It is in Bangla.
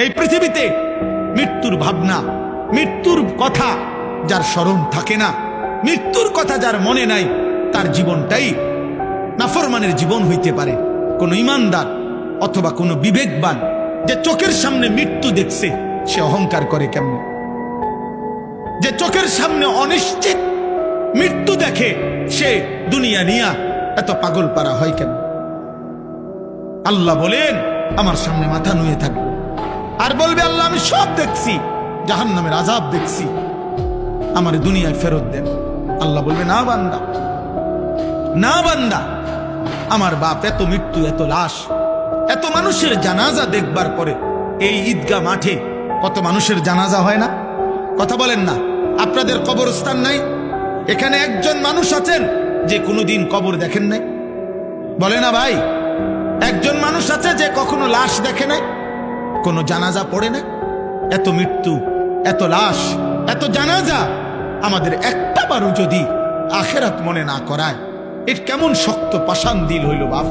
এই পৃথিবীতে মৃত্যুর ভাবনা, মৃত্যুর কথা যার স্মরণ থাকে না, মৃত্যুর কথা যার মনে নাই, তার জীবনটাই নাফরমানের জীবন হইতে পারে। কোন ইমানদার অথবা কোন বিবেকবান যে চোখের সামনে মৃত্যু দেখছে, সে অহংকার করে কেমন? যে চোখের সামনে অনিশ্চিত মৃত্যু দেখে, সে দুনিয়া নিয়া এত পাগল পারা হয় কেন? আল্লাহ বলেন, আমার সামনে মাথা নুয়ে থাকবে আর বলবে, আল্লাহ আমি সব দেখছি, জাহান্নামের আযাব দেখছি, আমার দুনিয়ায় ফেরত দেন। আল্লাহ বলবে, না বান্দা, না বান্দা, আমার বাপ এত মৃত্যু, এত লাশ, এত মানুষের জানাজা দেখবার পরে এই ঈদগাহ মাঠে কত মানুষের জানাজা হয় না? কথা বলেন না? আপনাদের কবরস্থান নাই? এখানে একজন মানুষ আছেন যে কোনোদিন কবর দেখেন নাই? বলে না ভাই? একজন মানুষ আছে যে কখনো লাশ দেখে নাই, কোনো জানাজা পড়ে নাই? এত মৃত্যু, এত লাশ, এত জানাজা, আমাদের একটা বারও যদি আখেরাত মনে না করায়, এর কেমন শক্ত পাষাণ দিল হইল বাপ।